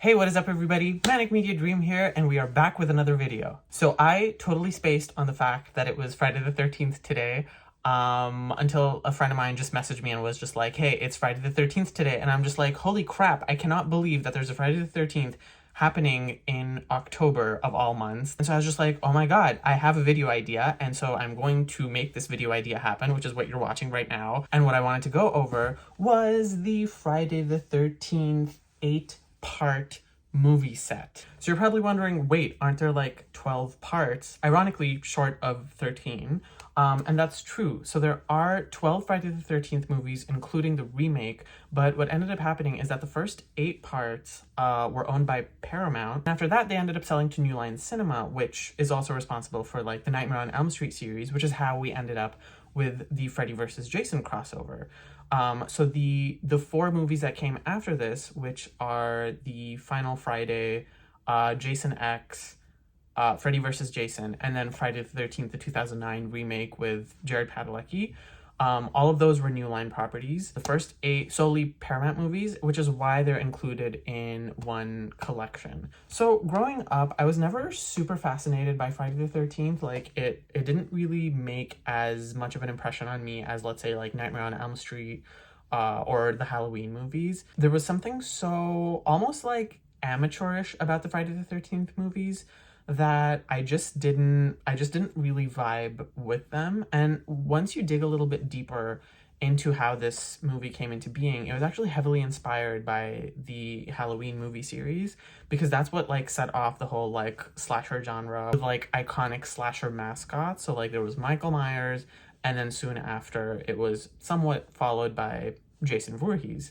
Hey, what is up everybody? Manic Media Dream here, and we are back with another video. So I totally spaced on the fact that it was Friday the 13th today, until a friend of mine just messaged me and was just like, hey, it's Friday the 13th today. And I'm just like, holy crap, I cannot believe that there's a Friday the 13th happening in October of all months. And so I was just like, oh my god, I have a video idea, and so I'm going to make this video idea happen, which is what you're watching right now. And what I wanted to go over was the Friday the 13th 8-part movie set. So you're probably wondering, wait, aren't there like 12 parts? Ironically, short of 13. And that's true. So there are 12 Friday the 13th movies, including the remake, but what ended up happening is that the first 8 parts were owned by Paramount. After that, they ended up selling to New Line Cinema, which is also responsible for like the Nightmare on Elm Street series, which is how we ended up with the Freddy vs. Jason crossover. So the 4 movies that came after this, which are the Final Friday, Jason X, Freddy vs. Jason, and then Friday the 13th, the 2009 remake with Jared Padalecki. All of those were New Line properties. The first 8 solely Paramount movies, which is why they're included in one collection. So growing up, I was never super fascinated by Friday the 13th. Like it didn't really make as much of an impression on me as, let's say, like Nightmare on Elm Street, or the Halloween movies. There was something so almost like amateurish about the Friday the 13th movies that I just didn't really vibe with them. And once you dig a little bit deeper into how this movie came into being, it was actually heavily inspired by the Halloween movie series, because that's what like set off the whole like slasher genre with like iconic slasher mascots. So like there was Michael Myers, and then soon after it was somewhat followed by Jason Voorhees,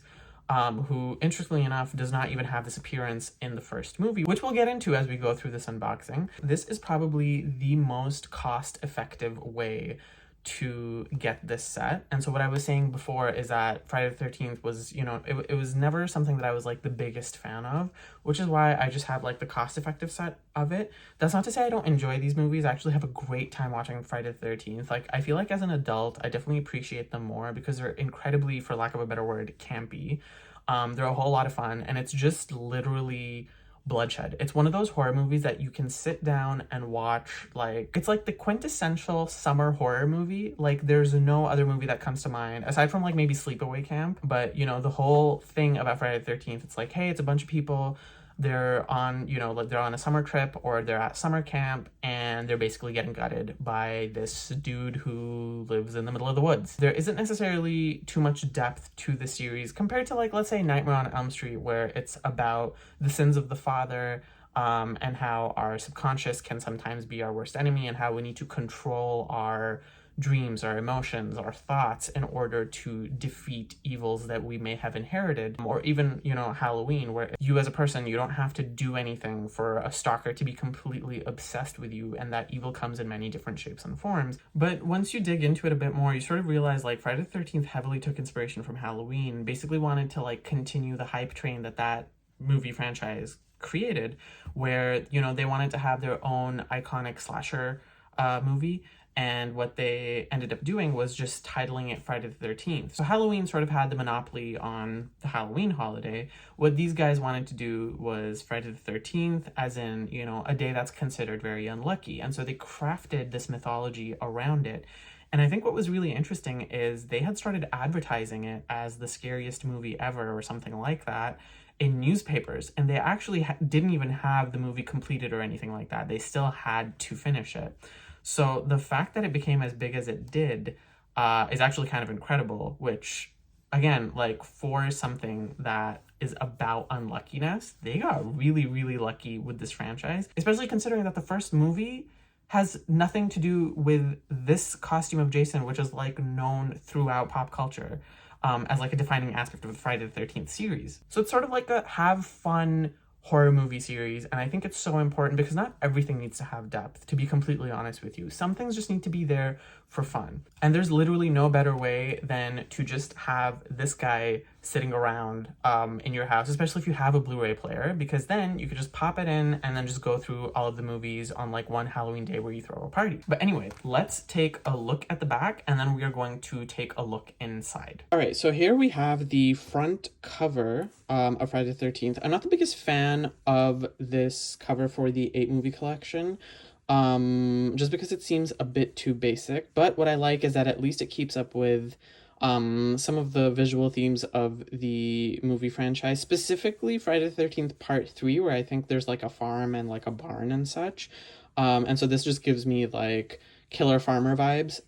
who, interestingly enough, does not even have this appearance in the first movie, which we'll get into as we go through this unboxing. This is probably the most cost-effective way to get this set. And so what I was saying before is that Friday the 13th was, you know, it was never something that I was like the biggest fan of, which is why I just have like the cost-effective set of it. That's not to say I don't enjoy these movies. I actually have a great time watching Friday the 13th. Like, I feel like as an adult, I definitely appreciate them more because they're incredibly, for lack of a better word, campy. They're a whole lot of fun, and it's just literally bloodshed. It's one of those horror movies that you can sit down and watch. Like, it's like the quintessential summer horror movie. Like, there's no other movie that comes to mind aside from like maybe Sleepaway Camp. But you know, the whole thing about Friday the 13th, it's like, hey, it's a bunch of people, they're on, you know, like they're on a summer trip or they're at summer camp, and they're basically getting gutted by this dude who lives in the middle of the woods. There isn't necessarily too much depth to the series compared to like, let's say, Nightmare on Elm Street, where it's about the sins of the father, and how our subconscious can sometimes be our worst enemy, and how we need to control our dreams, our emotions, our thoughts in order to defeat evils that we may have inherited. Or even, you know, Halloween, where you as a person, you don't have to do anything for a stalker to be completely obsessed with you, and that evil comes in many different shapes and forms. But once you dig into it a bit more, you sort of realize like Friday the 13th heavily took inspiration from Halloween, basically wanted to like continue the hype train that movie franchise created, where, you know, they wanted to have their own iconic slasher movie. And what they ended up doing was just titling it Friday the 13th. So Halloween sort of had the monopoly on the Halloween holiday. What these guys wanted to do was Friday the 13th, as in, you know, a day that's considered very unlucky. And so they crafted this mythology around it. And I think what was really interesting is they had started advertising it as the scariest movie ever or something like that in newspapers. And they actually didn't even have the movie completed or anything like that. They still had to finish it. So the fact that it became as big as it did is actually kind of incredible, which, again, like for something that is about unluckiness, they got really, really lucky with this franchise, especially considering that the first movie has nothing to do with this costume of Jason, which is like known throughout pop culture as like a defining aspect of the Friday the 13th series. So it's sort of like a have fun horror movie series, and I think it's so important because not everything needs to have depth, to be completely honest with you. Some things just need to be there for fun. And there's literally no better way than to just have this guy sitting around in your house, especially if you have a Blu-ray player, because then you could just pop it in and then just go through all of the movies on like one Halloween day where you throw a party. But anyway, let's take a look at the back and then we are going to take a look inside. All right, so here we have the front cover of Friday the 13th. I'm not the biggest fan of this cover for the 8 movie collection, just because it seems a bit too basic, but what I like is that at least it keeps up with some of the visual themes of the movie franchise, specifically Friday the 13th Part 3, where I think there's like a farm and like a barn and such. And so this just gives me like killer farmer vibes.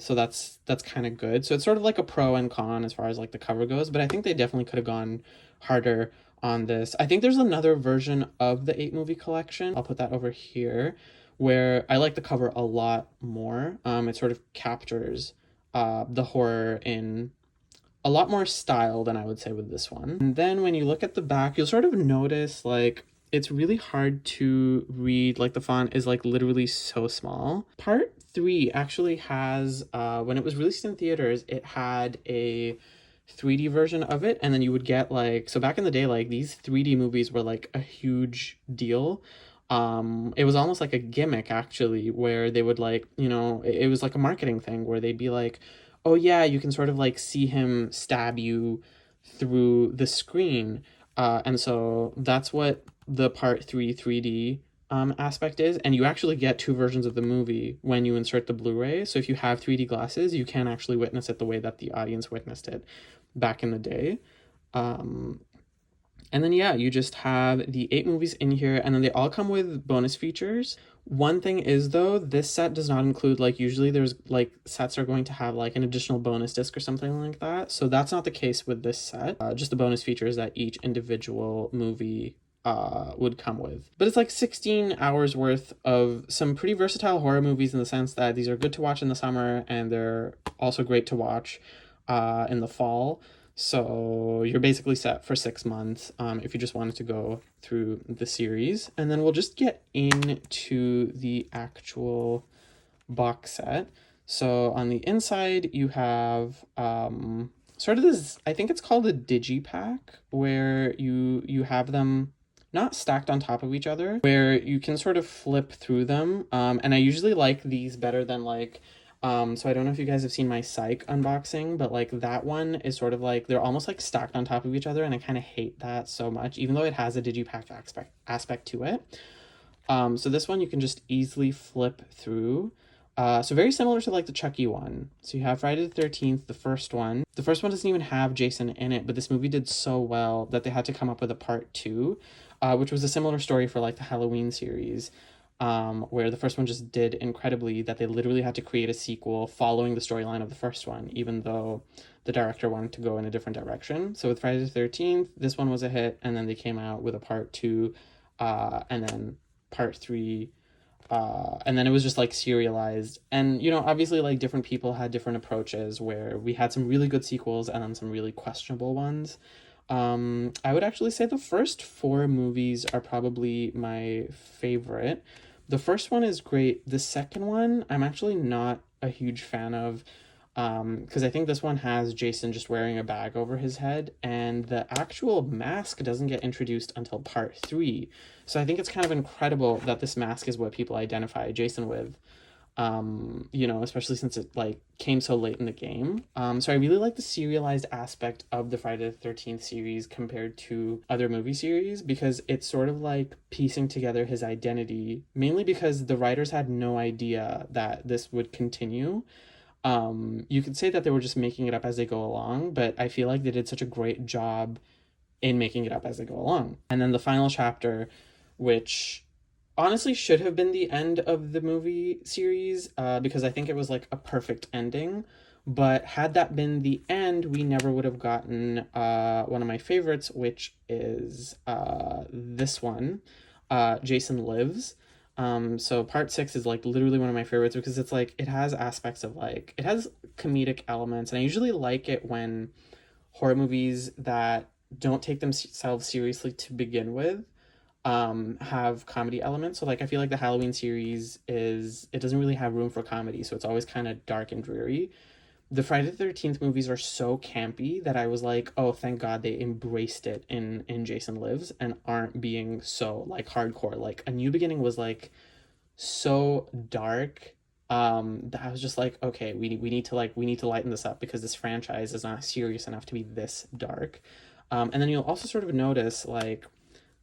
So that's kind of good. So it's sort of like a pro and con as far as like the cover goes, but I think they definitely could have gone harder on this. I think there's another version of the 8 movie collection. I'll put that over here, where I like the cover a lot more. It sort of captures the horror in a lot more style than I would say with this one. And then when you look at the back, you'll sort of notice like it's really hard to read, like the font is like literally so small. Part 3 actually has, when it was released in theaters, it had a 3D version of it, and then you would get like, so back in the day, like these 3D movies were like a huge deal. It was almost like a gimmick actually, where they would like, you know, it was like a marketing thing where they'd be like, oh yeah, you can sort of like see him stab you through the screen. And so that's what the Part 3 3D aspect is, and you actually get 2 versions of the movie when you insert the Blu-ray. So if you have 3D glasses, you can actually witness it the way that the audience witnessed it back in the day. And then, yeah, you just have the 8 movies in here, and then they all come with bonus features. One thing is, though, this set does not include, like, usually there's, like, sets are going to have, like, an additional bonus disc or something like that. So that's not the case with this set. Just the bonus features that each individual movie would come with. But it's like 16 hours worth of some pretty versatile horror movies, in the sense that these are good to watch in the summer, and they're also great to watch in the fall. So you're basically set for 6 months if you just wanted to go through the series. And then we'll just get into the actual box set. So on the inside, you have sort of this, I think it's called a digipack, where you have them not stacked on top of each other, where you can sort of flip through them. And I usually like these better than like, so I don't know if you guys have seen my Psych unboxing, but like that one is sort of like, they're almost like stacked on top of each other, and I kind of hate that so much, even though it has a digipack aspect to it. So this one you can just easily flip through. So very similar to like the Chucky one. So you have Friday the 13th, the first one. The first one doesn't even have Jason in it, but this movie did so well that they had to come up with a part 2, which was a similar story for like the Halloween series. Where the first one just did incredibly, that they literally had to create a sequel following the storyline of the first one, even though the director wanted to go in a different direction. So with Friday the 13th, this one was a hit, and then they came out with a part 2, and then part 3, and then it was just like serialized. And, you know, obviously like different people had different approaches, where we had some really good sequels and then some really questionable ones. I would actually say the first 4 movies are probably my favorite. The first one is great. The second one, I'm actually not a huge fan of, because I think this one has Jason just wearing a bag over his head, and the actual mask doesn't get introduced until part 3. So I think it's kind of incredible that this mask is what people identify Jason with, you know, especially since it like came so late in the game. So I really like the serialized aspect of the Friday the 13th series compared to other movie series, because it's sort of like piecing together his identity, mainly because the writers had no idea that this would continue. You could say that they were just making it up as they go along, but I feel like they did such a great job in making it up as they go along. And then the final chapter, which honestly should have been the end of the movie series, because I think it was like a perfect ending. But had that been the end, we never would have gotten one of my favorites, which is this one, Jason Lives. So part 6 is like literally one of my favorites, because it's like, it has aspects of like, it has comedic elements, and I usually like it when horror movies that don't take themselves seriously to begin with have comedy elements. So like I feel like the Halloween series it doesn't really have room for comedy, so it's always kind of dark and dreary. The Friday the 13th movies are so campy that I was like, oh, thank God they embraced it in Jason Lives and aren't being so like hardcore. Like A New Beginning was like so dark that I was just like, okay, we need to lighten this up because this franchise is not serious enough to be this dark. And then you'll also sort of notice like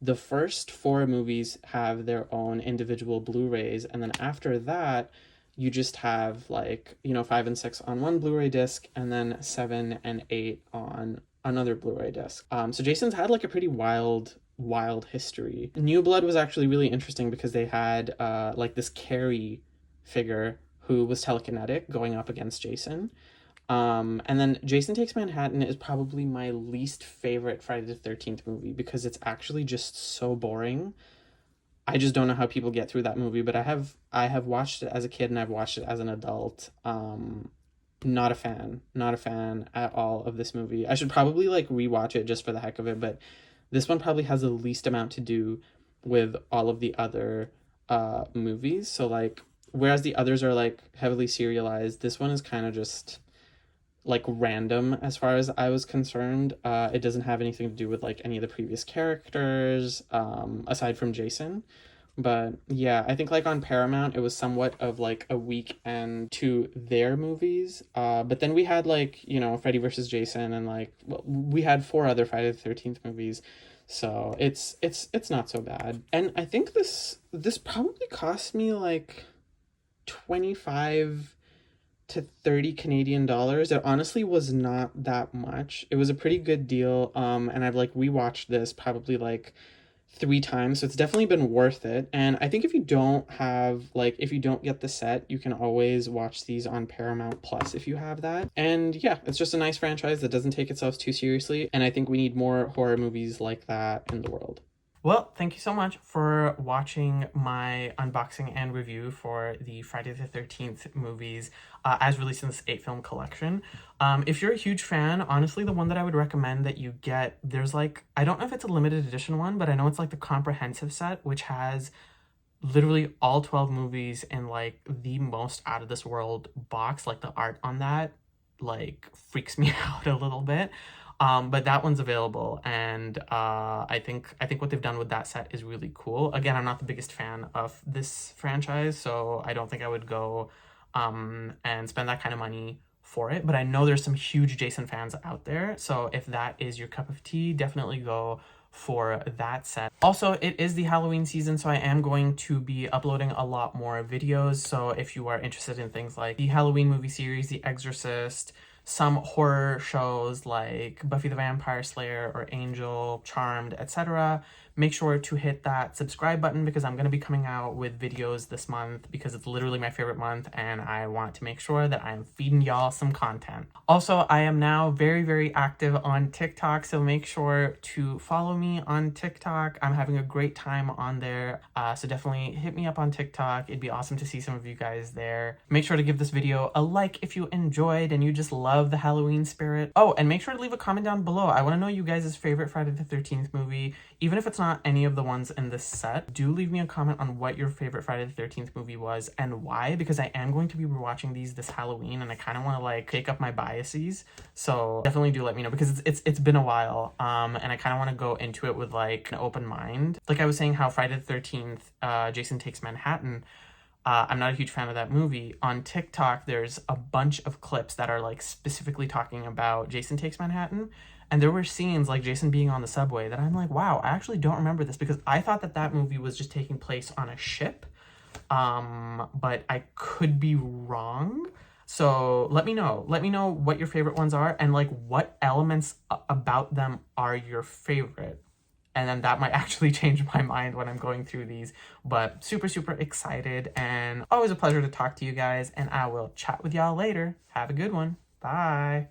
the first four movies have their own individual Blu-rays, and then after that you just have like, you know, 5 and 6 on one Blu-ray disc and then 7 and 8 on another Blu-ray disc. So Jason's had like a pretty wild history. New Blood was actually really interesting because they had like this Carrie figure who was telekinetic going up against Jason. And then Jason Takes Manhattan is probably my least favorite Friday the 13th movie because it's actually just so boring. I just don't know how people get through that movie, but I have watched it as a kid and I've watched it as an adult. Not a fan at all of this movie. I should probably like rewatch it just for the heck of it, but this one probably has the least amount to do with all of the other movies. So like, whereas the others are like heavily serialized, this one is kind of just like random as far as I was concerned. It doesn't have anything to do with like any of the previous characters aside from Jason. But yeah, I think like on Paramount it was somewhat of like a weak end to their movies. But then we had like, you know, Freddy versus Jason and like, well, we had 4 other Friday the 13th movies. So it's not so bad. And I think this probably cost me like 25 to 30 Canadian dollars. It honestly was not that much. It was a pretty good deal. And I've like rewatched this probably like 3 times, so it's definitely been worth it. And I think if you don't get the set, you can always watch these on Paramount Plus if you have that. And yeah, it's just a nice franchise that doesn't take itself too seriously, and I think we need more horror movies like that in the world. Well, thank you so much for watching my unboxing and review for the Friday the 13th movies as released in this 8-film collection. If you're a huge fan, honestly, the one that I would recommend that you get, there's like, I don't know if it's a limited edition one, but I know it's like the comprehensive set, which has literally all 12 movies in like the most out of this world box. Like the art on that like freaks me out a little bit. But that one's available, and I think what they've done with that set is really cool. Again, I'm not the biggest fan of this franchise, so I don't think I would go and spend that kind of money for it. But I know there's some huge Jason fans out there, so if that is your cup of tea, definitely go for that set. Also, it is the Halloween season, so I am going to be uploading a lot more videos. So if you are interested in things like the Halloween movie series, The Exorcist, some horror shows like Buffy the Vampire Slayer or Angel, Charmed, etc., make sure to hit that subscribe button because I'm going to be coming out with videos this month because it's literally my favorite month and I want to make sure that I'm feeding y'all some content. Also, I am now very, very active on TikTok, so make sure to follow me on TikTok. I'm having a great time on there, so definitely hit me up on TikTok. It'd be awesome to see some of you guys there. Make sure to give this video a like if you enjoyed and you just love the Halloween spirit. Oh, and make sure to leave a comment down below. I want to know you guys' favorite Friday the 13th movie, even if it's not any of the ones in this set. Do leave me a comment on what your favorite Friday the 13th movie was and why, because I am going to be rewatching these this Halloween and I kind of want to like take up my biases. So definitely do let me know because it's been a while and I kind of want to go into it with like an open mind. Like I was saying how Friday the 13th, Jason Takes Manhattan, I'm not a huge fan of that movie. On TikTok, there's a bunch of clips that are like specifically talking about Jason Takes Manhattan. And there were scenes like Jason being on the subway that I'm like, wow, I actually don't remember this because I thought that movie was just taking place on a ship. But I could be wrong. So let me know what your favorite ones are and like what elements about them are your favorite. And then that might actually change my mind when I'm going through these. But super, super excited and always a pleasure to talk to you guys. And I will chat with y'all later. Have a good one. Bye.